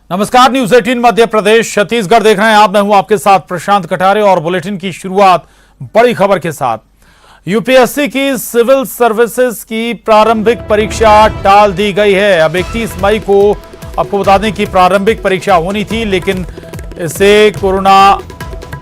नमस्कार, न्यूज 18 मध्य प्रदेश छत्तीसगढ़ देख रहे हैं आप। मैं हूं आपके साथ प्रशांत कटारे और बुलेटिन की शुरुआत बड़ी खबर के साथ। यूपीएससी की सिविल सर्विसेज की प्रारंभिक परीक्षा टाल दी गई है। अब 31 मई को आपको बता दें कि प्रारंभिक परीक्षा होनी थी, लेकिन इसे कोरोना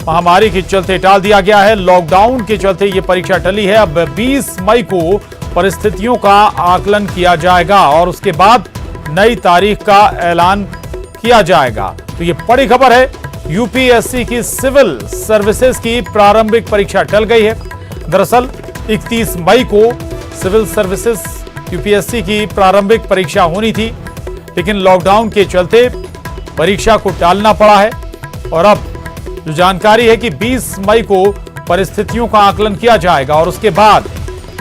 महामारी के चलते टाल दिया गया है। लॉकडाउन के चलते ये परीक्षा टली है। अब 20 मई को परिस्थितियों का आकलन किया जाएगा और उसके बाद नई तारीख का ऐलान किया जाएगा। तो ये बड़ी खबर है, यूपीएससी की सिविल सर्विसेज की प्रारंभिक परीक्षा टल गई है। दरअसल 31 मई को सिविल सर्विसेज यूपीएससी की प्रारंभिक परीक्षा होनी थी, लेकिन लॉकडाउन के चलते परीक्षा को टालना पड़ा है। और अब जो जानकारी है कि 20 मई को परिस्थितियों का आकलन किया जाएगा और उसके बाद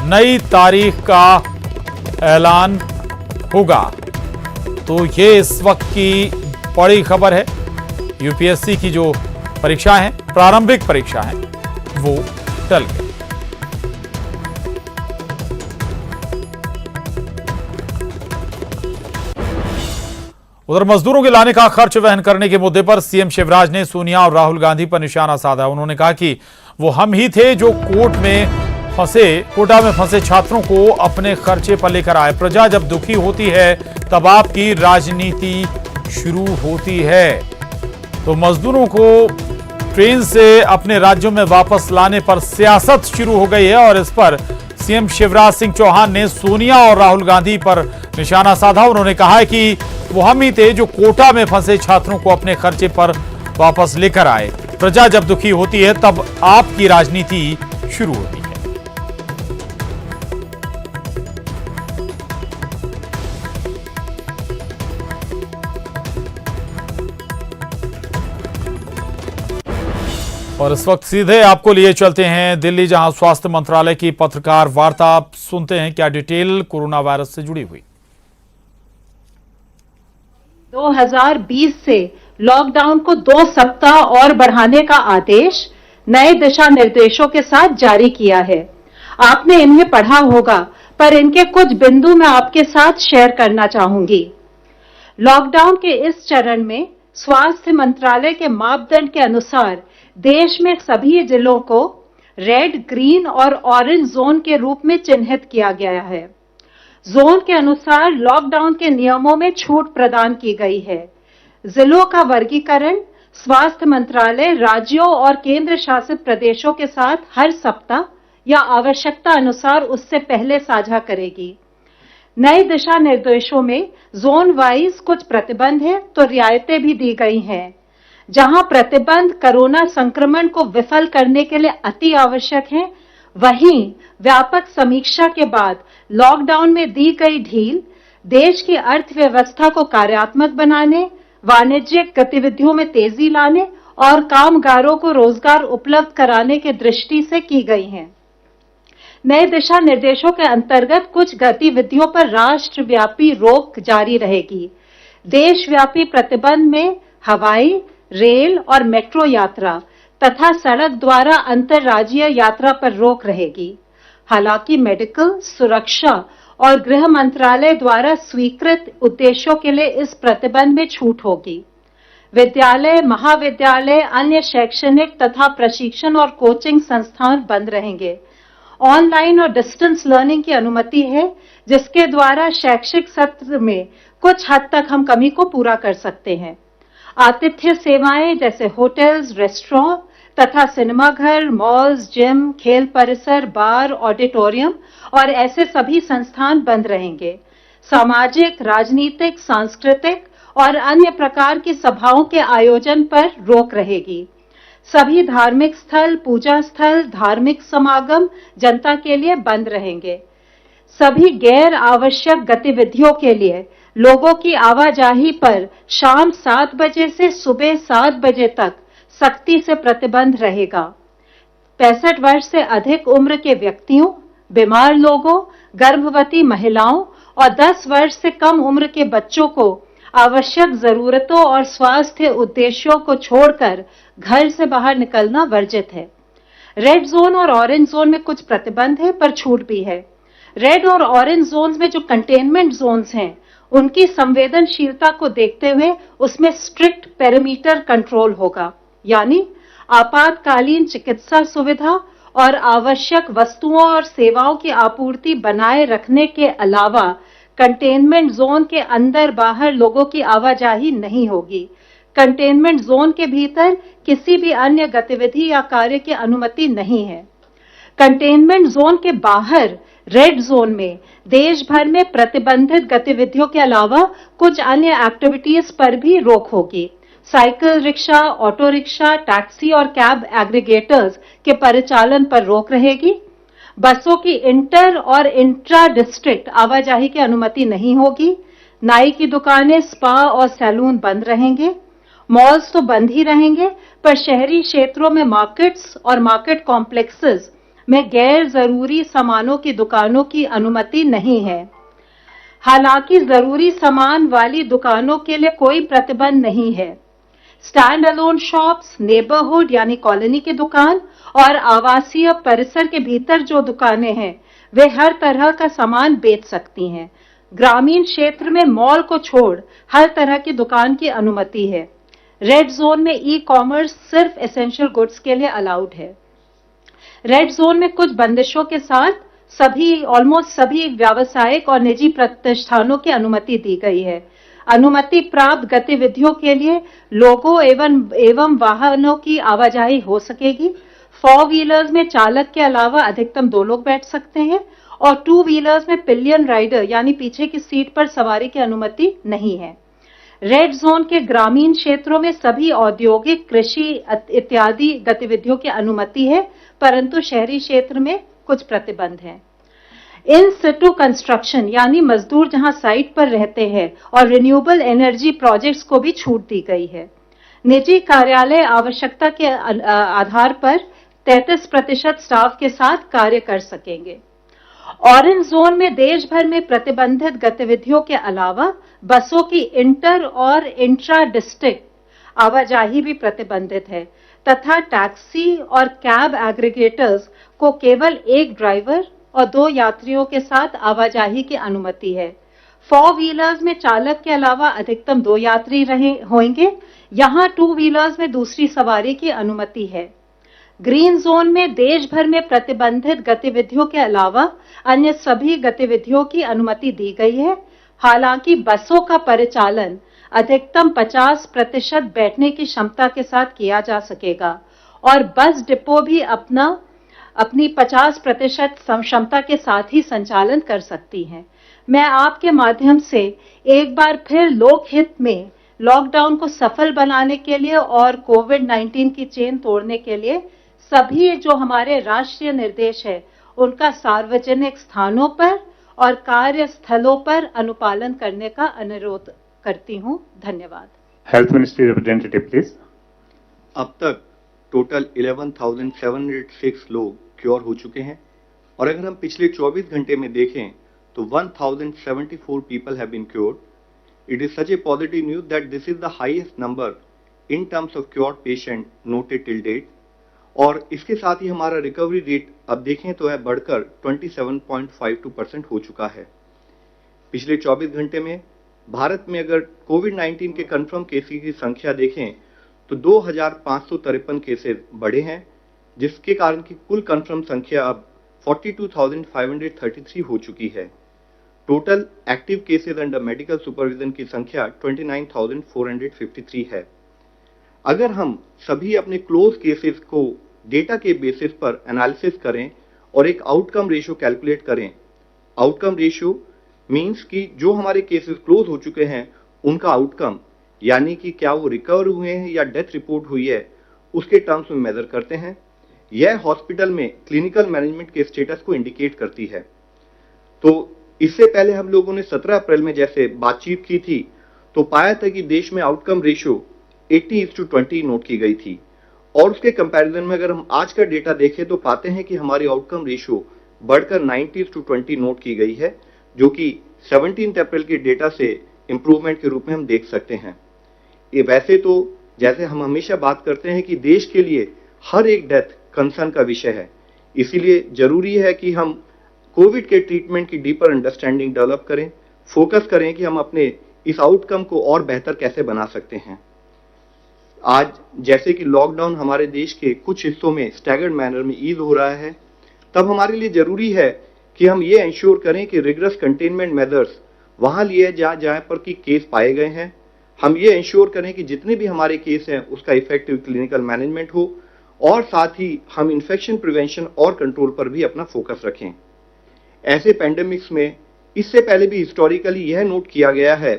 नई तारीख का ऐलान होगा। तो ये इस वक्त की बड़ी खबर है। यूपीएससी की जो परीक्षा है, प्रारंभिक परीक्षा है, वो टल गई। उधर मजदूरों के लाने का खर्च वहन करने के मुद्दे पर सीएम शिवराज ने सोनिया और राहुल गांधी पर निशाना साधा। उन्होंने कहा कि वो हम ही थे जो कोटा में फंसे छात्रों को अपने खर्चे पर लेकर आए। प्रजा जब दुखी होती है तब आपकी राजनीति शुरू होती है। तो मजदूरों को ट्रेन से अपने राज्यों में वापस लाने पर सियासत शुरू हो गई है और इस पर सीएम शिवराज सिंह चौहान ने सोनिया और राहुल गांधी पर निशाना साधा। उन्होंने कहा है कि वो हम ही थे जो कोटा में फंसे छात्रों को अपने खर्चे पर वापस लेकर आए। प्रजा जब दुखी होती है तब आपकी राजनीति शुरू होती है। और इस वक्त सीधे आपको लिए चलते हैं दिल्ली, जहां स्वास्थ्य मंत्रालय की पत्रकार वार्ता। आप सुनते हैं क्या डिटेल कोरोना वायरस से जुड़ी हुई। 2020 से लॉकडाउन को 2 सप्ताह और बढ़ाने का आदेश नए दिशा निर्देशों के साथ जारी किया है। आपने इन्हें पढ़ा होगा, पर इनके कुछ बिंदु मैं आपके साथ शेयर करना चाहूंगी। लॉकडाउन के इस चरण में स्वास्थ्य मंत्रालय के मापदंड के अनुसार देश में सभी जिलों को रेड, ग्रीन और ऑरेंज जोन के रूप में चिन्हित किया गया है। जोन के अनुसार लॉकडाउन के नियमों में छूट प्रदान की गई है। जिलों का वर्गीकरण स्वास्थ्य मंत्रालय राज्यों और केंद्र शासित प्रदेशों के साथ हर सप्ताह या आवश्यकता अनुसार उससे पहले साझा करेगी। नए दिशा निर्देशों में जोन वाइज कुछ प्रतिबंध है तो रियायतें भी दी गई हैं। जहां प्रतिबंध कोरोना संक्रमण को विफल करने के लिए अति आवश्यक है, वहीं व्यापक समीक्षा के बाद लॉकडाउन में दी गई ढील देश की अर्थव्यवस्था को कार्यात्मक बनाने, वाणिज्यिक गतिविधियों में तेजी लाने और कामगारों को रोजगार उपलब्ध कराने की दृष्टि से की गई हैं। नए दिशा निर्देशों के अंतर्गत कुछ गतिविधियों पर राष्ट्रव्यापी रोक जारी रहेगी। देशव्यापी प्रतिबंध में हवाई, रेल और मेट्रो यात्रा तथा सड़क द्वारा अंतर्राज्यीय यात्रा पर रोक रहेगी। हालांकि मेडिकल, सुरक्षा और गृह मंत्रालय द्वारा स्वीकृत उद्देश्यों के लिए इस प्रतिबंध में छूट होगी। विद्यालय, महाविद्यालय, अन्य शैक्षणिक तथा प्रशिक्षण और कोचिंग संस्थान बंद रहेंगे। ऑनलाइन और डिस्टेंस लर्निंग की अनुमति है, जिसके द्वारा शैक्षिक सत्र में कुछ हद तक हम कमी को पूरा कर सकते हैं। आतिथ्य सेवाएं जैसे होटल्स, रेस्टोरेंट तथा सिनेमाघर, मॉल्स, जिम, खेल परिसर, बार, ऑडिटोरियम और ऐसे सभी संस्थान बंद रहेंगे। सामाजिक, राजनीतिक, सांस्कृतिक और अन्य प्रकार की सभाओं के आयोजन पर रोक रहेगी। सभी धार्मिक स्थल, पूजा स्थल, धार्मिक समागम जनता के लिए बंद रहेंगे। सभी गैर आवश्यक गतिविधियों के लिए लोगों की आवाजाही पर शाम 7 बजे से सुबह 7 बजे तक सख्ती से प्रतिबंध रहेगा। 65 वर्ष से अधिक उम्र के व्यक्तियों, बीमार लोगों, गर्भवती महिलाओं और 10 वर्ष से कम उम्र के बच्चों को आवश्यक जरूरतों और स्वास्थ्य उद्देश्यों को छोड़कर घर से बाहर निकलना वर्जित है। रेड जोन और ऑरेंज जोन में कुछ प्रतिबंध है, पर छूट भी है। रेड और ऑरेंज जोन्स में जो कंटेनमेंट जोन्स हैं, उनकी संवेदनशीलता को देखते हुए उसमें स्ट्रिक्ट पेरीमीटर कंट्रोल होगा, यानी आपातकालीन चिकित्सा सुविधा और आवश्यक वस्तुओं और सेवाओं की आपूर्ति बनाए रखने के अलावा कंटेनमेंट जोन के अंदर बाहर लोगों की आवाजाही नहीं होगी। कंटेनमेंट जोन के भीतर किसी भी अन्य गतिविधि या कार्य की अनुमति नहीं है। कंटेनमेंट जोन के बाहर रेड जोन में देश भर में प्रतिबंधित गतिविधियों के अलावा कुछ अन्य एक्टिविटीज पर भी रोक होगी। Cycle rickshaw, auto rickshaw, taxi और कैब एग्रीगेटर्स के परिचालन पर रोक रहेगी। बसों की इंटर और इंट्रा डिस्ट्रिक्ट आवाजाही की अनुमति नहीं होगी। नाई की दुकानें, स्पा और सैलून बंद रहेंगे। मॉल्स तो बंद ही रहेंगे, पर शहरी क्षेत्रों में मार्केट्स और मार्केट कॉम्प्लेक्सेस में गैर जरूरी सामानों की दुकानों की अनुमति नहीं है। हालांकि जरूरी सामान वाली दुकानों के लिए कोई प्रतिबंध नहीं है। स्टैंड अलोन शॉप्स, नेबरहुड यानी कॉलोनी की दुकान और आवासीय परिसर के भीतर जो दुकानें हैं वे हर तरह का सामान बेच सकती हैं। ग्रामीण क्षेत्र में मॉल को छोड़ हर तरह की दुकान की अनुमति है। रेड जोन में ई कॉमर्स सिर्फ एसेंशियल गुड्स के लिए अलाउड है। रेड जोन में कुछ बंदिशों के साथ ऑलमोस्ट सभी व्यावसायिक और निजी प्रतिष्ठानों की अनुमति दी गई है। अनुमति प्राप्त गतिविधियों के लिए लोगों एवं वाहनों की आवाजाही हो सकेगी। 4 व्हीलर्स में चालक के अलावा अधिकतम 2 लोग बैठ सकते हैं और 2 व्हीलर्स में पिलियन राइडर यानी पीछे की सीट पर सवारी की अनुमति नहीं है। रेड जोन के ग्रामीण क्षेत्रों में सभी औद्योगिक, कृषि इत्यादि गतिविधियों की अनुमति है, परंतु शहरी क्षेत्र में कुछ प्रतिबंध हैं। इन सिटू कंस्ट्रक्शन यानी मजदूर जहां साइट पर रहते हैं और रिन्यूएबल एनर्जी प्रोजेक्ट्स को भी छूट दी गई है। निजी कार्यालय आवश्यकता के आधार पर 33% स्टाफ के साथ कार्य कर सकेंगे। ऑरेंज जोन में देश भर में प्रतिबंधित गतिविधियों के अलावा बसों की इंटर और इंट्रा डिस्ट्रिक्ट आवाजाही भी प्रतिबंधित है तथा टैक्सी और कैब एग्रीगेटर्स को केवल 1 ड्राइवर और 2 यात्रियों के साथ आवाजाही की अनुमति है। 4 व्हीलर्स में चालक के अलावा अधिकतम 2 यात्री होंगे। यहां 2 व्हीलर्स में दूसरी सवारी की अनुमति है। ग्रीन जोन में देश भर में प्रतिबंधित गतिविधियों के अलावा अन्य सभी गतिविधियों की अनुमति दी गई है। हालांकि बसों का परिचालन अधिकतम 50% बैठने की क्षमता के साथ किया जा सकेगा और बस डिपो भी अपनी 50% क्षमता के साथ ही संचालन कर सकती हैं। मैं आपके माध्यम से एक बार फिर लोकहित में लॉकडाउन को सफल बनाने के लिए और कोविड-19 की चेन तोड़ने के लिए सभी जो हमारे राष्ट्रीय निर्देश है उनका सार्वजनिक स्थानों पर और कार्यस्थलों पर अनुपालन करने का अनुरोध करती हूं। धन्यवाद। Health ministry representative please. अब तक टोटल 11,706 लोग क्योर हो चुके हैं और अगर हम पिछले 24 घंटे में देखें तो 1,074 people have been cured. It is such a positive news that this is the highest number in terms of cured patient noted till date. और इसके साथ ही हमारा रिकवरी रेट अब देखें तो है बढ़कर 27.52% हो चुका है। पिछले 24 घंटे में भारत में अगर कोविड-19 के कंफर्म केसेस की संख्या देखें तो 2,553 केसेस बढ़े हैं, जिसके कारण की कुल कंफर्म संख्या अब 42,533 हो चुकी है। Total active cases under medical supervision की संख्या 29,453 है। अगर हम सभी अपने क्लोज केसेस को डेटा के बेसिस पर एनालिसिस करें और एक आउटकम रेशियो कैलकुलेट करें, आउटकम रेशियो मींस कि जो हमारे केसेस क्लोज हो चुके हैं उनका आउटकम, यानी कि क्या वो रिकवर हुए हैं या डेथ रिपोर्ट हुई है, उसके टर्म्स में मेजर करते हैं। यह हॉस्पिटल में क्लिनिकल मैनेजमेंट के स्टेटस को इंडिकेट करती है। तो इससे पहले हम लोगों ने 17 अप्रैल में जैसे बातचीत की थी तो पाया था कि देश में आउटकम रेशियो 80:20 नोट की गई थी और उसके कंपैरिजन में अगर हम आज का डेटा देखें तो पाते हैं कि हमारी आउटकम रेशियो बढ़कर 90:20 नोट की गई है, जो कि 17 अप्रैल के डेटा से इंप्रूवमेंट के रूप में हम देख सकते हैं। ये वैसे तो जैसे हम हमेशा बात करते हैं कि देश के लिए हर एक डेथ कंसर्न का विषय है, इसीलिए जरूरी है कि हम कोविड के ट्रीटमेंट की डीपर अंडरस्टैंडिंग डेवलप करें, फोकस करें कि हम अपने इस आउटकम को और बेहतर कैसे बना सकते हैं। आज जैसे कि लॉकडाउन हमारे देश के कुछ हिस्सों में स्टैगर्ड मैनर में ईज हो रहा है, तब हमारे लिए जरूरी है कि हम ये इंश्योर करें कि रिगरस कंटेनमेंट मेजर्स वहां लिए जहां पर कि केस पाए गए हैं। हम ये इंश्योर करें कि जितने भी हमारे केस हैं उसका इफेक्टिव क्लिनिकल मैनेजमेंट हो, और साथ ही हम इन्फेक्शन प्रिवेंशन और कंट्रोल पर भी अपना फोकस रखें। ऐसे पैंडेमिक्स में इससे पहले भी हिस्टोरिकली यह नोट किया गया है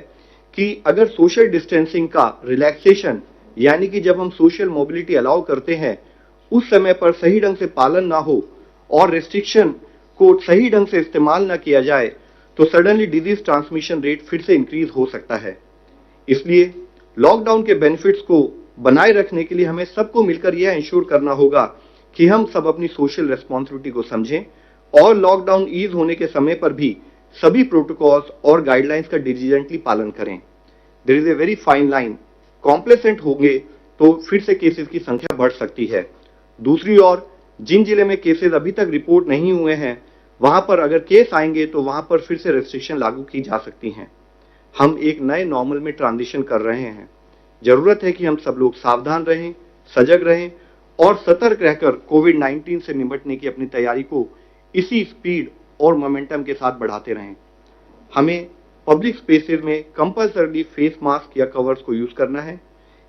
कि अगर सोशल डिस्टेंसिंग का रिलैक्सेशन यानी कि जब हम सोशल मोबिलिटी अलाउ करते हैं उस समय पर सही ढंग से पालन ना हो और रेस्ट्रिक्शन को सही ढंग से इस्तेमाल ना किया जाए तो सडनली डिजीज ट्रांसमिशन रेट फिर से इंक्रीज हो सकता है। इसलिए लॉकडाउन के बेनिफिट्स को बनाए रखने के लिए हमें सबको मिलकर यह इंश्योर करना होगा कि हम सब अपनी सोशल रेस्पॉन्सिबिलिटी को समझें और लॉकडाउन ईज होने के समय पर भी सभी प्रोटोकॉल्स और गाइडलाइंस का डिलीजेंटली पालन करें। There is a very fine line, complacent होंगे तो फिर से केसेस की संख्या बढ़ सकती है। दूसरी ओर जिन जिले में केसेस अभी तक रिपोर्ट नहीं हुए हैं वहां पर अगर केस आएंगे तो वहां पर फिर से रेस्ट्रिक्शन लागू की जा सकती हैं। हम एक नए नॉर्मल में ट्रांजिशन कर रहे हैं। जरूरत है कि हम सब लोग सावधान रहें, सजग रहें और सतर्क रहकर कोविड-19 से निपटने की अपनी तैयारी को इसी स्पीड और मोमेंटम के साथ बढ़ाते रहें। हमें पब्लिक स्पेसेस में कंपल्सरली फेस मास्क या कवर्स को यूज करना है।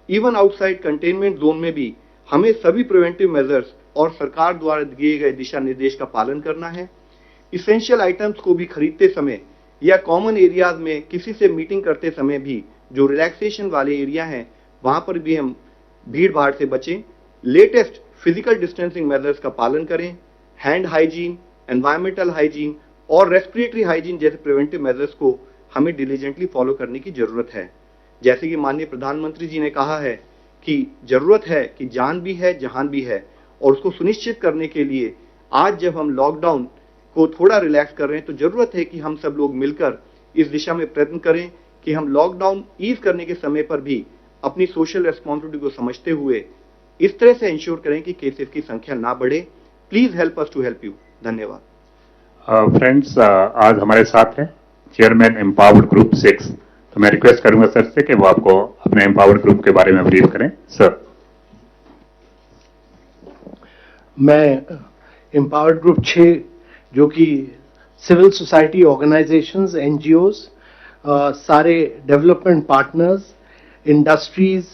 इवन आउटसाइड कंटेनमेंट जोन में भी हमें सभी प्रिवेंटिव मेजर्स और सरकार द्वारा दिए गए दिशा निर्देश का पालन करना है। इसेंशियल आइटम्स को भी खरीदते समय या कॉमन एरियाज में किसी से मीटिंग करते समय भी जो रिलैक्सेशन वाले एरिया हैं वहां पर भी हम भीड़ भाड़ से बचें। लेटेस्ट फिजिकल डिस्टेंसिंग मेजर्स का पालन करें। हैंड हाइजीन, एनवायरमेंटल हाइजीन और रेस्पिरेटरी हाइजीन जैसे प्रिवेंटिव मेजर्स को हमें डिलीजेंटली फॉलो करने की जरूरत है। जैसे कि माननीय प्रधानमंत्री जी ने कहा है कि जरूरत है कि जान भी है जहान भी है, और उसको सुनिश्चित करने के लिए आज जब हम लॉकडाउन को थोड़ा रिलैक्स कर रहे हैं तो जरूरत है कि हम सब लोग मिलकर इस दिशा में प्रयत्न करें कि हम लॉकडाउन ईज करने के समय पर भी अपनी सोशल रेस्पॉन्सिबिलिटी को समझते हुए इस तरह से इंश्योर करें कि केसेस की संख्या ना बढ़े। Please help us to help you. धन्यवाद। फ्रेंड्स, आज हमारे साथ हैं चेयरमैन एम्पावर्ड ग्रुप 6। तो मैं रिक्वेस्ट करूंगा सर से कि वो आपको अपने एम्पावर्ड ग्रुप के बारे में ब्रीफ करें। सर। मैं एम्पावर्ड ग्रुप 6 जो कि सिविल सोसाइटी ऑर्गेनाइजेशंस, एनजीओज, सारे development partners, industries,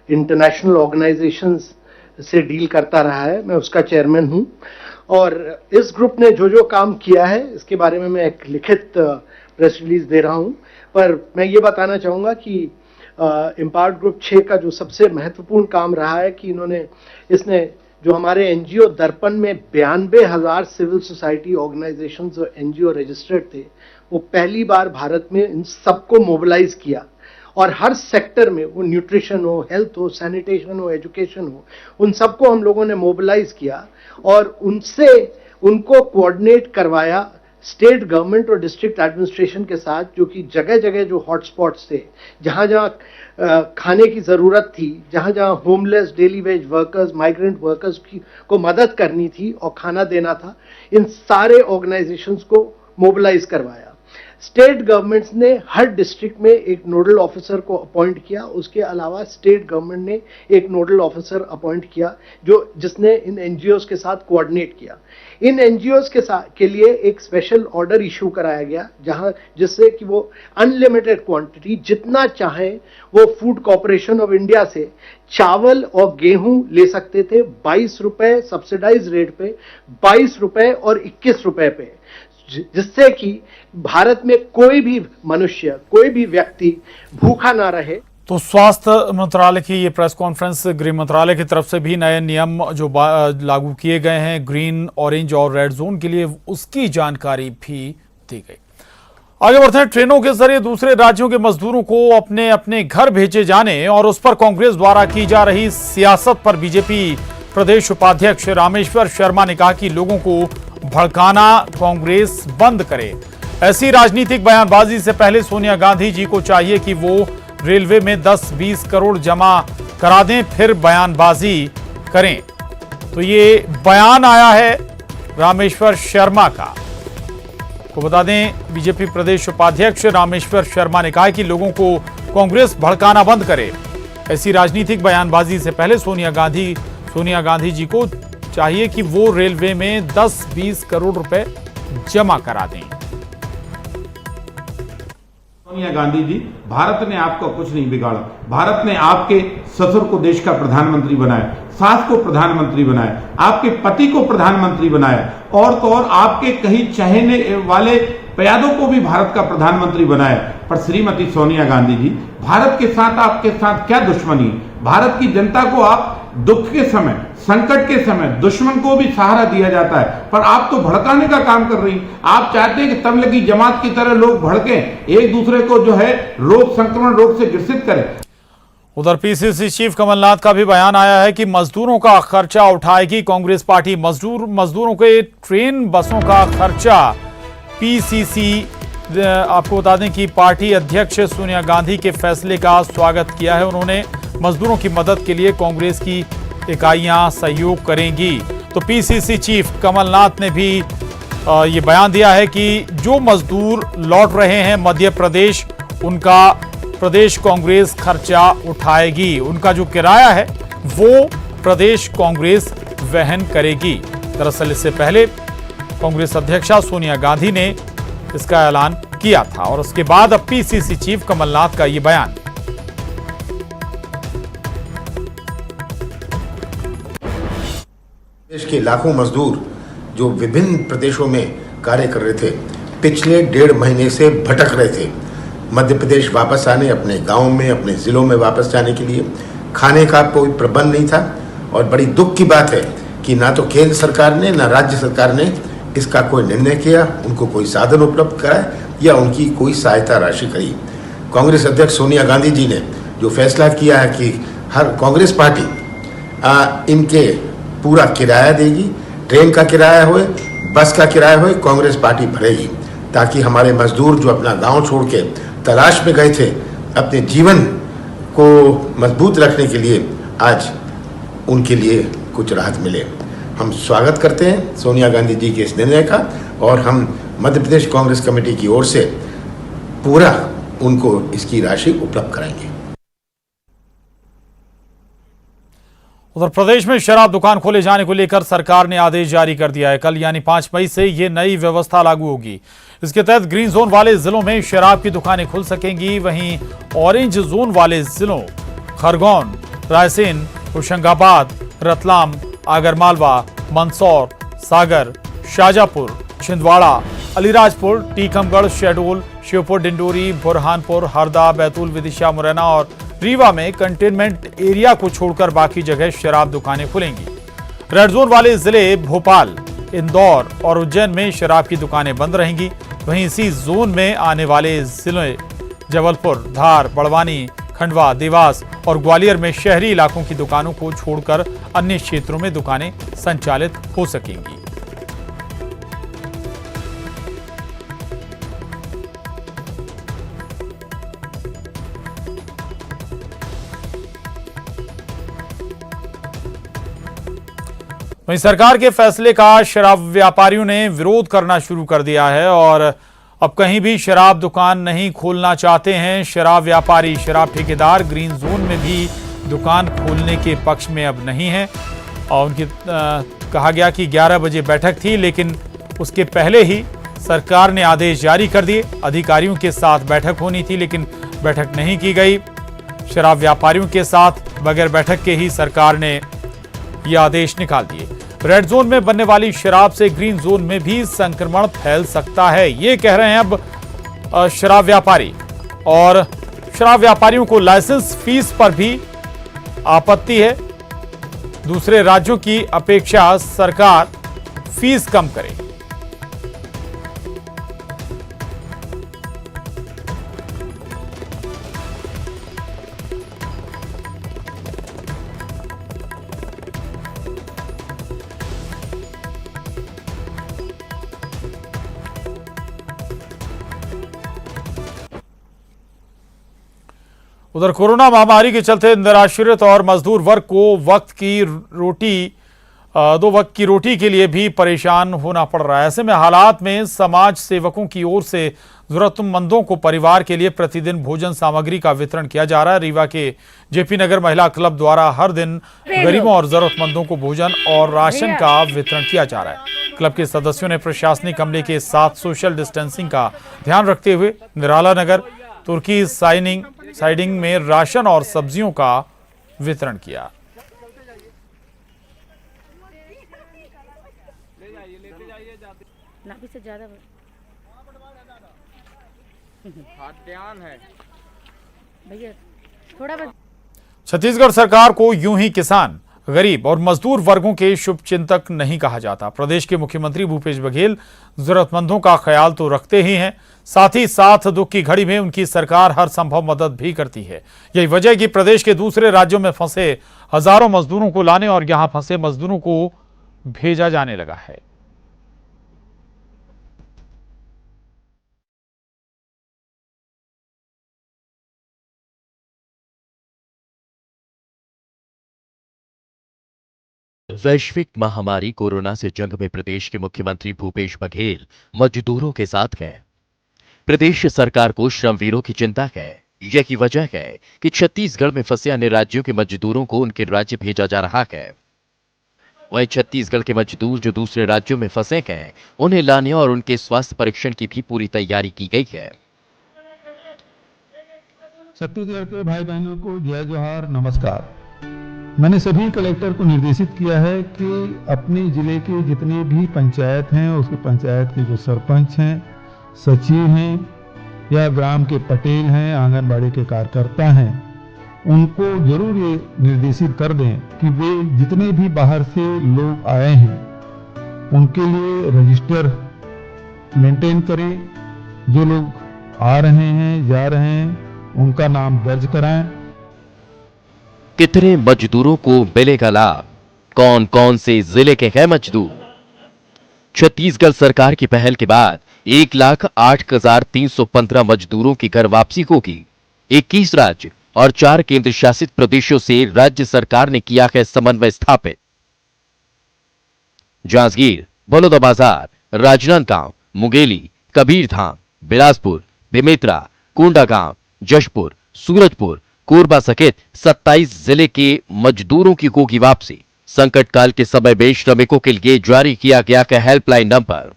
international organisations से डील करता रहा है, मैं उसका चेयरमैन हूं। और इस ग्रुप ने जो जो काम किया है इसके बारे में मैं एक लिखित प्रेस रिलीज दे रहा हूं, पर मैं ये बताना चाहूंगा कि एम्पावर्ड ग्रुप 6 का जो सबसे महत्वपूर्ण काम रहा है कि इसने जो हमारे एनजीओ दर्पण में 92,000 सिविल सोसाइटी ऑर्गेनाइजेशंस और एनजीओ रजिस्टर्ड थे, वो पहली बार भारत में इन सबको मोबिलाइज किया और हर सेक्टर में, वो न्यूट्रिशन हो, हेल्थ हो, सैनिटेशन हो, एजुकेशन हो, उन सबको हम लोगों ने मोबिलाइज किया और उनको कोऑर्डिनेट करवाया स्टेट गवर्नमेंट और डिस्ट्रिक्ट एडमिनिस्ट्रेशन के साथ, जो कि जगह जगह जो हॉटस्पॉट्स थे, जहां जहां खाने की जरूरत थी, जहां जहां homeless, daily veg workers, migrant workers को मदद करनी थी और खाना देना था, इन सारे ऑर्गेनाइजेशंस को मोबिलाइज करवाया। स्टेट गवर्नमेंट्स ने हर डिस्ट्रिक्ट में एक नोडल ऑफिसर को अपॉइंट किया। उसके अलावा स्टेट गवर्नमेंट ने एक नोडल ऑफिसर अपॉइंट किया जिसने इन एनजीओज के साथ कोऑर्डिनेट किया। इन एनजीओज के लिए एक स्पेशल ऑर्डर इशू कराया गया जिससे कि वो अनलिमिटेड क्वांटिटी जितना चाहें वो फूड कॉर्पोरेशन ऑफ इंडिया से चावल और गेहूं ले सकते थे 22 रुपए सब्सिडाइज रेट पे, 22 रुपए और 21 रुपए पे, जिससे कि भारत में कोई भी मनुष्य, कोई भी व्यक्ति भूखा ना रहे। तो स्वास्थ्य मंत्रालय की ये प्रेस कॉन्फ्रेंस, गृह मंत्रालय की तरफ से भी नए नियम जो लागू किए गए हैं ग्रीन, ऑरेंज और रेड जोन के लिए, उसकी जानकारी भी दी गई। आगे बढ़ते हैं। ट्रेनों के जरिए दूसरे राज्यों के मजदूरों को अपने अपने घर भेजे जाने और उस पर कांग्रेस द्वारा की जा रही सियासत पर बीजेपी प्रदेश उपाध्यक्ष रामेश्वर शर्मा ने कहा कि लोगों को भड़काना कांग्रेस बंद करे। ऐसी राजनीतिक बयानबाजी से पहले सोनिया गांधी जी को चाहिए कि वो रेलवे में 10-20 करोड़ जमा करा दें, फिर बयानबाजी करें। तो ये बयान आया है रामेश्वर शर्मा का। को बता दें, बीजेपी प्रदेश उपाध्यक्ष रामेश्वर शर्मा ने कहा है कि लोगों को कांग्रेस भड़काना बंद करे। ऐसी राजनीतिक बयानबाजी से पहले सोनिया गांधी जी को चाहिए कि वो रेलवे में 10-20 करोड़ रुपए जमा करा दें। सोनिया गांधी जी, भारत ने आपका कुछ नहीं बिगाड़ा। भारत ने आपके ससुर को देश का प्रधानमंत्री बनाया, सास को प्रधानमंत्री बनाया, आपके पति को प्रधानमंत्री बनाया, और तो और आपके कहीं चाहने वाले प्यादों को भी भारत का प्रधानमंत्री बनाया। पर श्रीमती सोनिया गांधी जी, भारत के साथ आपके साथ क्या दुश्मनी है? भारत की जनता को आप दुख के समय, संकट के समय दुश्मन को भी सहारा दिया जाता है, पर आप तो भड़काने का काम कर रही हैं। आप चाहते हैं कि तबलीगी जमात की तरह लोग भड़के, एक दूसरे को जो है रोग संक्रमण रोग से ग्रसित करें। उधर पीसीसी चीफ कमलनाथ का भी बयान आया है कि मजदूरों का खर्चा उठाएगी कांग्रेस पार्टी। मजदूरों के ट्रेन बसों का खर्चा पीसीसी आपको बता दें कि पार्टी अध्यक्ष सोनिया गांधी के फैसले का स्वागत किया है। उन्होंने मजदूरों की मदद के लिए कांग्रेस की इकाइयां सहयोग करेंगी। तो पीसीसी चीफ कमलनाथ ने भी ये बयान दिया है कि जो मजदूर लौट रहे हैं मध्य प्रदेश, उनका प्रदेश कांग्रेस खर्चा उठाएगी। उनका जो किराया है वो प्रदेश कांग्रेस वहन करेगी। दरअसल इससे पहले कांग्रेस अध्यक्षा सोनिया गांधी ने इसका ऐलान किया था और उसके बाद अब पीसीसी चीफ कमलनाथ का ये बयान। देश के लाखों मजदूर जो विभिन्न प्रदेशों में कार्य कर रहे थे, पिछले 1.5 महीने से भटक रहे थे मध्य प्रदेश वापस आने, अपने गांव में, अपने जिलों में वापस जाने के लिए। खाने का कोई प्रबंध नहीं था और बड़ी दुख की बात है कि ना तो केंद्र सरकार ने ना राज्य सरकार ने इसका कोई निर्णय किया, उनको कोई साधन उपलब्ध कराया या उनकी कोई सहायता राशि करी। कांग्रेस अध्यक्ष सोनिया गांधी जी ने जो फैसला किया है कि हर कांग्रेस पार्टी इनके पूरा किराया देगी, ट्रेन का किराया हो, बस का किराया हो, कांग्रेस पार्टी भरेगी, ताकि हमारे मजदूर जो अपना गांव छोड़ के तलाश में गए थे अपने जीवन को मजबूत रखने के लिए, आज उनके लिए कुछ राहत मिले। हम स्वागत करते हैं सोनिया गांधी जी के इस निर्णय का और हम मध्य प्रदेश कांग्रेस कमेटी की ओर से पूरा उनको इसकी राशि उपलब्ध कराएंगे। उधर प्रदेश में शराब दुकान खोले जाने को लेकर सरकार ने आदेश जारी कर दिया है। कल यानी 5 मई से ये नई व्यवस्था लागू होगी। इसके तहत ग्रीन जोन वाले जिलों में शराब की दुकानें खुल सकेंगी, वहीं ऑरेंज जोन वाले जिलों खरगोन, रायसेन, होशंगाबाद, रतलाम, आगरमालवा, मंदसौर, सागर, शाजापुर, छिंदवाड़ा, अलीराजपुर, टीकमगढ़, शहडोल, श्योपुर, डिंडोरी, बुरहानपुर, हरदा, बैतूल, विदिशा, मुरैना और रीवा में कंटेनमेंट एरिया को छोड़कर बाकी जगह शराब दुकानें खुलेंगी। रेड जोन वाले जिले भोपाल, इंदौर और उज्जैन में शराब की दुकानें बंद रहेंगी। वहीं इसी जोन में आने वाले जिले जबलपुर, धार, बड़वानी, खंडवा, देवास और ग्वालियर में शहरी इलाकों की दुकानों को छोड़कर अन्य क्षेत्रों में दुकानें संचालित हो सकेंगी। वहीं सरकार के फैसले का शराब व्यापारियों ने विरोध करना शुरू कर दिया है और अब कहीं भी शराब दुकान नहीं खोलना चाहते हैं शराब व्यापारी। शराब ठेकेदार ग्रीन जोन में भी दुकान खोलने के पक्ष में अब नहीं है और उनकी कहा गया कि 11 बजे बैठक थी, लेकिन उसके पहले ही सरकार ने आदेश जारी कर दिए। अधिकारियों के साथ बैठक होनी थी, लेकिन बैठक नहीं की गई। शराब व्यापारियों के साथ बगैर बैठक के ही सरकार ने ये आदेश निकाल दिए। रेड जोन में बनने वाली शराब से ग्रीन जोन में भी संक्रमण फैल सकता है, ये कह रहे हैं अब शराब व्यापारी। और शराब व्यापारियों को लाइसेंस फीस पर भी आपत्ति है। दूसरे राज्यों की अपेक्षा सरकार फीस कम करे। उधर कोरोना महामारी के चलते निराश्रित और मजदूर वर्ग को वक्त की रोटी दो वक्त की रोटी के लिए भी परेशान होना पड़ रहा है। ऐसे में हालात में समाज सेवकों की ओर से जरूरतमंदों को परिवार के लिए प्रतिदिन भोजन सामग्री का वितरण किया जा रहा है। रीवा के जेपी नगर महिला क्लब द्वारा हर दिन गरीबों और जरूरतमंदों को भोजन और राशन का वितरण किया जा रहा है। क्लब के सदस्यों ने प्रशासनिक अमले के साथ सोशल डिस्टेंसिंग का ध्यान रखते हुए निराला नगर तुर्की साइडिंग में राशन और सब्जियों का वितरण किया। नाभि से ज्यादा ध्यान है भैया थोड़ा बस। छत्तीसगढ़ सरकार को यूं ही किसान, गरीब और मजदूर वर्गों के शुभचिंतक नहीं कहा जाता। प्रदेश के मुख्यमंत्री भूपेश बघेल जरूरतमंदों का ख्याल तो रखते ही हैं, साथ ही साथ दुख की घड़ी में उनकी सरकार हर संभव मदद भी करती है। यही वजह है कि प्रदेश के दूसरे राज्यों में फंसे हजारों मजदूरों को लाने और यहां फंसे मजदूरों को भेजा जाने लगा है। वैश्विक महामारी कोरोना से जंग में प्रदेश के मुख्यमंत्री भूपेश बघेल मजदूरों के साथ गए। प्रदेश सरकार को श्रमवीरों की चिंता है। यही वजह है कि छत्तीसगढ़ में फंसे अन्य राज्यों के मजदूरों को उनके राज्य भेजा जा रहा है। वहीं छत्तीसगढ़ के मजदूर जो दूसरे राज्यों में फंसे हैं, उन्हें लाने और उनके स्वास्थ्य परीक्षण की भी पूरी तैयारी की गई है। छत्तीसगढ़ के भाई बहनों को जय जोहार, नमस्कार। मैंने सभी कलेक्टर को निर्देशित किया है कि अपने जिले के जितने भी पंचायत हैं, उसके पंचायत के जो सरपंच हैं, सचिव हैं या ग्राम के पटेल हैं, आंगनबाड़ी के कार्यकर्ता हैं, उनको जरूर ये निर्देशित कर दें कि वे जितने भी बाहर से लोग आए हैं उनके लिए रजिस्टर मेंटेन करें। जो लोग आ रहे हैं, जा रहे हैं, उनका नाम दर्ज कराएं। कितने मजदूरों को मिलेगा लाभ? कौन कौन से जिले के हैं मजदूर? छत्तीसगढ़ सरकार की पहल के बाद 1,08,315 मजदूरों की घर वापसी होगी। 21 राज्य और 4 केंद्र शासित प्रदेशों से राज्य सरकार ने किया है समन्वय स्थापित। जांजगीर, बलौदाबाजार, राजनांदगांव, मुंगेली, कबीरधाम, बिलासपुर, बेमेतरा, कोंडागांव, जशपुर, सूरजपुर, कोरबा सहित 27 जिले के मजदूरों की होगी वापसी। संकट काल के समय में श्रमिकों के लिए जारी किया गया है helpline number.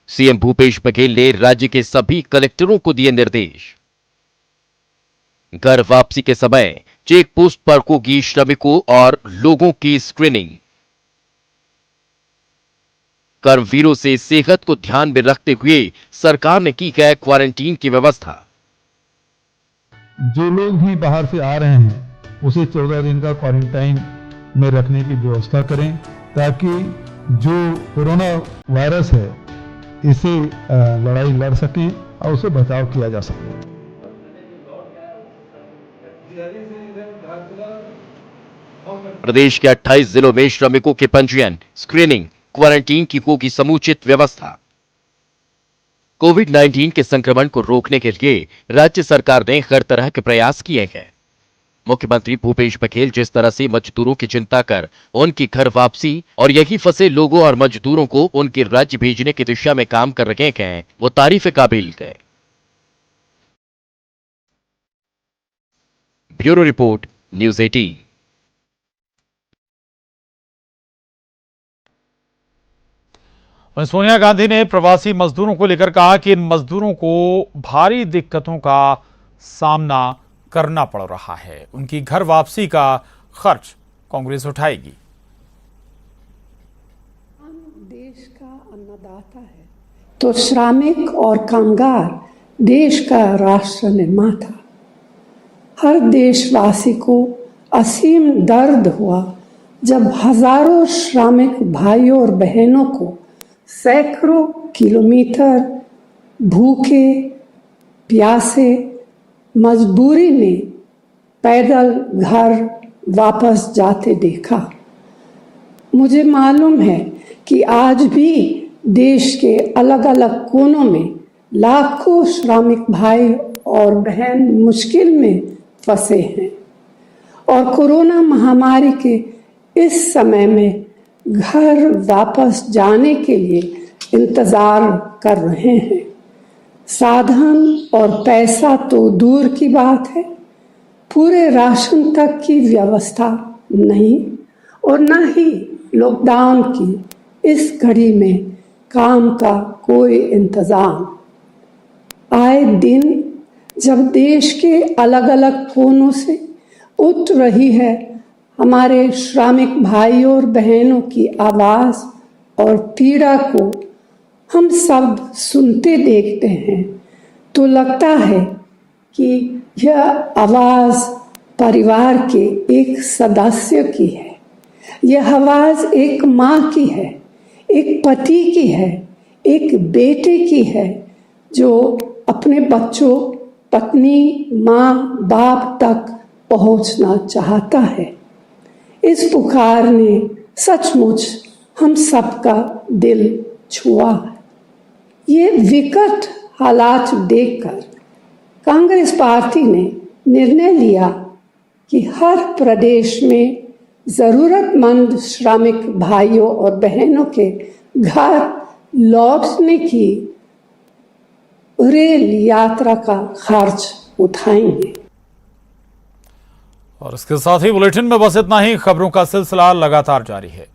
CM Bhupesh Baghel ने राज्य के सभी कलेक्टरों को दिए निर्देश। घर वापसी के समय चेक पोस्ट पर होगी श्रमिकों और लोगों की स्क्रीनिंग। कर्मवीरों से सेहत को ध्यान में रखते हुए सरकार ने की है क्वारंटीन की व्यवस्था। जो लोग भी बाहर से आ रहे हैं उसे 14 दिन का क्वारंटाइन में रखने की व्यवस्था करें, ताकि जो कोरोना वायरस है इसे लड़ाई लड़ सकें और उसे बचाव किया जा सके। प्रदेश के 28 जिलों में श्रमिकों के पंजीयन, स्क्रीनिंग, क्वारंटीन की होगी समुचित व्यवस्था। कोविड-19 के संक्रमण को रोकने के लिए राज्य सरकार ने हर तरह के प्रयास किए हैं। मुख्यमंत्री भूपेश बघेल जिस तरह से मजदूरों की चिंता कर उनकी घर वापसी और यही फंसे लोगों और मजदूरों को उनके राज्य भेजने की दिशा में काम कर रहे हैं, वो तारीफ काबिल है। Bureau report, news 18। Sonia Gandhi ने प्रवासी मजदूरों को लेकर कहा कि इन मजदूरों को भारी दिक्कतों का सामना करना पड़ रहा है। उनकी घर वापसी का खर्च कांग्रेस उठाएगी। देश का अन्नदाता है तो श्रमिक और कामगार देश का राष्ट्र निर्माता। हर देशवासी को असीम दर्द हुआ जब हजारों श्रमिक भाइयों और बहनों को सैकड़ों किलोमीटर भूखे प्यासे मजबूरी में पैदल घर वापस जाते देखा। मुझे मालूम है कि आज भी देश के अलग अलग कोनों में लाखों श्रमिक भाई और बहन मुश्किल में फंसे हैं और कोरोना महामारी के इस समय में घर वापस जाने के लिए इंतजार कर रहे हैं। साधन और पैसा तो दूर की बात है, पूरे राशन तक की व्यवस्था नहीं और न ही लॉकडाउन की इस घड़ी में काम का कोई इंतजाम। आए दिन जब देश के अलग अलग कोनों से उठ रही है हमारे श्रमिक भाइयों और बहनों की आवाज और पीड़ा को हम सब सुनते देखते हैं, तो लगता है कि यह आवाज परिवार के एक सदस्य की है। यह आवाज एक माँ की है, एक पति की है, एक बेटे की है जो अपने बच्चों, पत्नी, माँ, बाप तक पहुंचना चाहता है। इस पुकार ने सचमुच हम सबका दिल छुआ है। ये विकट हालात देखकर कांग्रेस पार्टी ने निर्णय लिया कि हर प्रदेश में जरूरतमंद श्रमिक भाइयों और बहनों के घर लौटने की रेल यात्रा का खर्च उठाएंगे। और इसके साथ ही बुलेटिन में बस इतना ही। खबरों का सिलसिला लगातार जारी है।